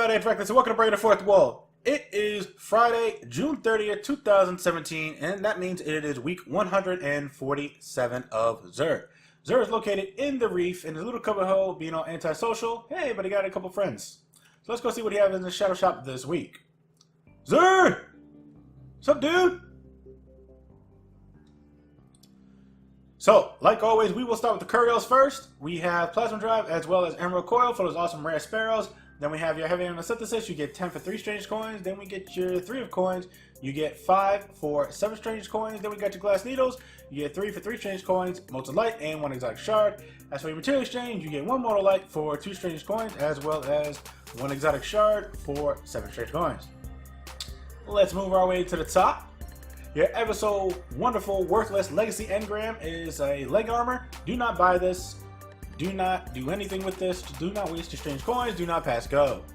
Friday, Reckless, and welcome to Breaking the Fourth Wall. It is Friday, June 30th, 2017, and that means it is week 147 of Xur. Xur is located in the Reef, in his little cubby hole, being all antisocial. Hey, but he got a couple friends. So let's go see what he has in the Shadow Shop this week. Xur! What's up, dude? So, like always, we will start with the Curios first. We have Plasma Drive as well as Emerald Coil for those awesome rare sparrows. Then we have your Heavy Animal Synthesis. You get 10 for 3 strange coins. Then we get your 3 of coins. You get 5 for 7 strange coins. Then we got your Glass Needles. You get 3 for 3 strange coins, Molten Light, and 1 Exotic Shard. As for your Material Exchange, you get 1 Mortal Light for 2 strange coins, as well as 1 Exotic Shard for 7 strange coins. Let's move our way to the top. Your ever so wonderful, worthless Legacy Engram is a leg armor. Do not buy this. Do not do anything with this. Do not waste your strange coins. Do not pass go.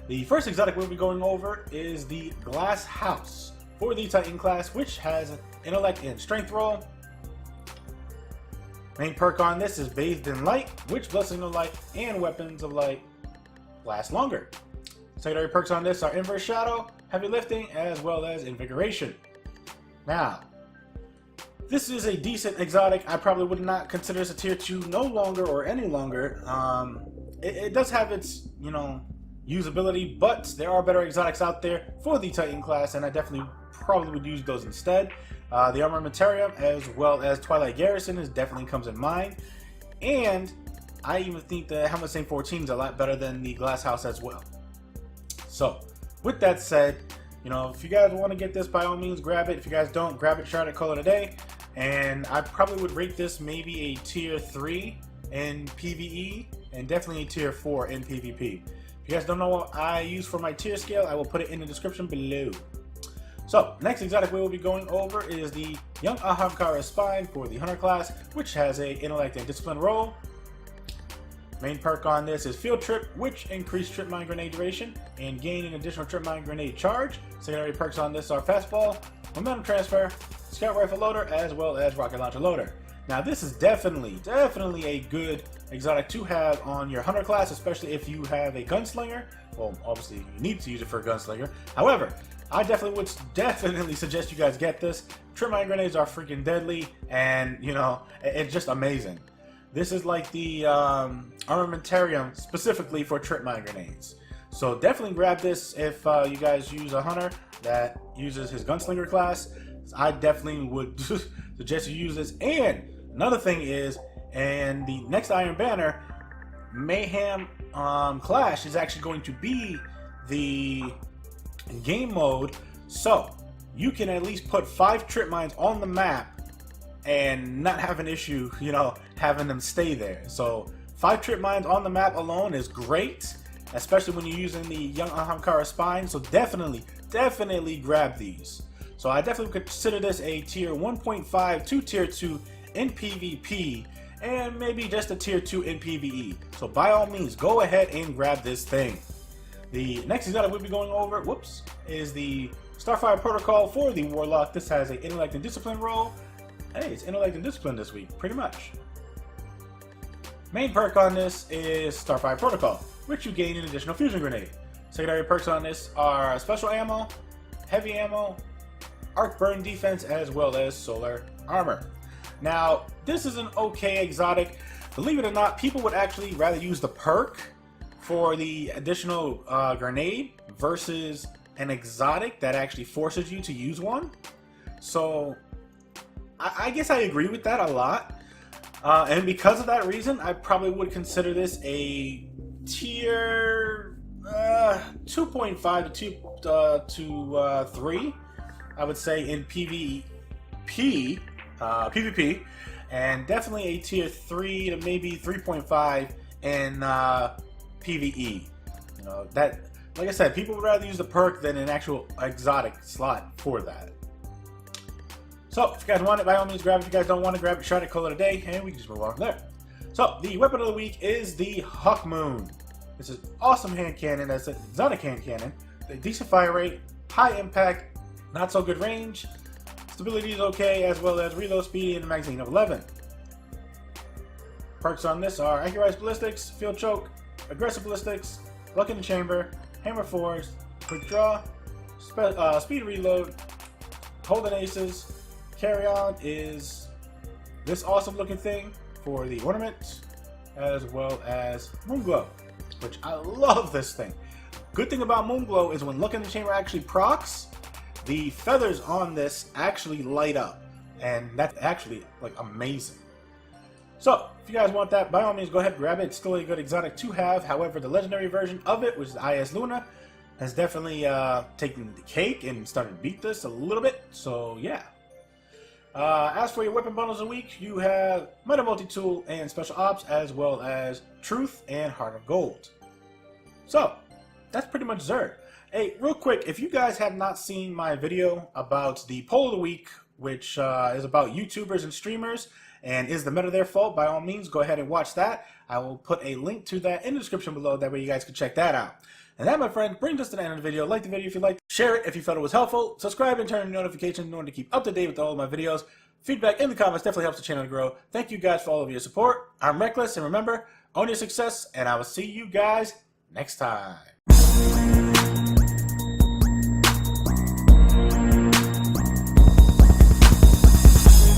The first exotic we'll be going over is the Glass House for the Titan class, which has an Intellect and Strength roll. Main perk on this is Bathed in Light, which Blessing of Light and Weapons of Light last longer. Secondary perks on this are Inverse Shadow, Heavy Lifting, as well as Invigoration. Now, this is a decent exotic. I probably would not consider this a tier 2 no longer or any longer. It does have its, usability, but there are better exotics out there for the Titan class, and I definitely probably would use those instead. The Armamentarium as well as Twilight Garrison definitely comes in mind, and I even think the Helmet Saint 14 is a lot better than the Glass House as well. So, with that said, if you guys want to get this, by all means, grab it. If you guys don't, grab it, shard it, call it a day. And I probably would rate this maybe a tier 3 in PvE and definitely a tier 4 in PvP. If you guys don't know what I use for my tier scale, I will put it in the description below. So, next exotic we will be going over is the Young Ahamkara Spine for the Hunter class, which has a Intellect and Discipline roll. Main perk on this is Field Trip, which increased Trip Mine Grenade duration and gain an additional Trip Mine Grenade charge. Secondary perks on this are Fastball, Momentum Transfer, Scout Rifle Loader, as well as Rocket Launcher Loader. Now this is definitely a good exotic to have on your Hunter class, especially if you have a Gunslinger. Well, obviously you need to use it for a Gunslinger. However, I definitely would suggest you guys get this. Trip Mine Grenades are freaking deadly, and it's just amazing. This is like the Armamentarium specifically for Trip Mine Grenades. So definitely grab this if you guys use a Hunter that uses his Gunslinger class. I definitely would suggest you use this. And another thing is, and the next Iron Banner, Mayhem Clash is actually going to be the game mode. So you can at least put 5 trip mines on the map and not have an issue, having them stay there. So 5 trip mines on the map alone is great, especially when you're using the Young Ahamkara Spine. So definitely grab these. So I definitely consider this a tier 1.5 to tier 2 in PvP, and maybe just a tier 2 in PvE. So by all means, go ahead and grab this thing. The next exotic we'll be going over, is the Starfire Protocol for the Warlock. This has an Intellect and Discipline roll. Hey, it's Intellect and Discipline this week, pretty much. Main perk on this is Starfire Protocol, which you gain an additional Fusion Grenade. Secondary perks on this are Special Ammo, Heavy Ammo, Arc Burn Defense, as well as Solar Armor. Now, this is an okay exotic. Believe it or not, people would actually rather use the perk for the additional grenade versus an exotic that actually forces you to use one. So I guess I agree with that a lot, and because of that reason, I probably would consider this a tier 2.5 to 3, I would say, in PvP, and definitely a tier 3 to maybe 3.5 in PvE. That, like I said, people would rather use the perk than an actual exotic slot for that. So, if you guys want it, by all means grab it. If you guys don't want to grab it, shard it, call it a day, and we can just move on from there. So, the weapon of the week is the Hawk Moon. This is awesome hand cannon. That's an exotic hand cannon. A decent fire rate, high impact, not so good range. Stability is okay, as well as reload speed and a magazine of 11. Perks on this are Accurate Ballistics, Field Choke, Aggressive Ballistics, Luck in the Chamber, hammer force, quick draw, speed reload, holding aces. Carry on is this awesome looking thing for the ornament, as well as Moonglow, which I love this thing. Good thing about Moonglow is when Look in the Chamber actually procs, the feathers on this actually light up, and that's actually like amazing. So if you guys want that, by all means go ahead and grab it. It's still a good exotic to have. However, the legendary version of it, which is IS Luna, has definitely taken the cake and started to beat this a little bit. So yeah. As for your weapon bundles of the week, you have Meta Multi-Tool and Special Ops, as well as Truth and Heart of Gold. So that's pretty much Zerg. Hey, real quick, if you guys have not seen my video about the poll of the week, which is about YouTubers and streamers, and is the meta their fault, by all means, go ahead and watch that. I will put a link to that in the description below, that way you guys can check that out. And that, my friend, brings us to the end of the video. Like the video if you liked, share it if you felt it was helpful, subscribe and turn on notifications in order to keep up to date with all of my videos. Feedback in the comments definitely helps the channel to grow. Thank you guys for all of your support. I'm Reckless, and remember, own your success, and I will see you guys next time.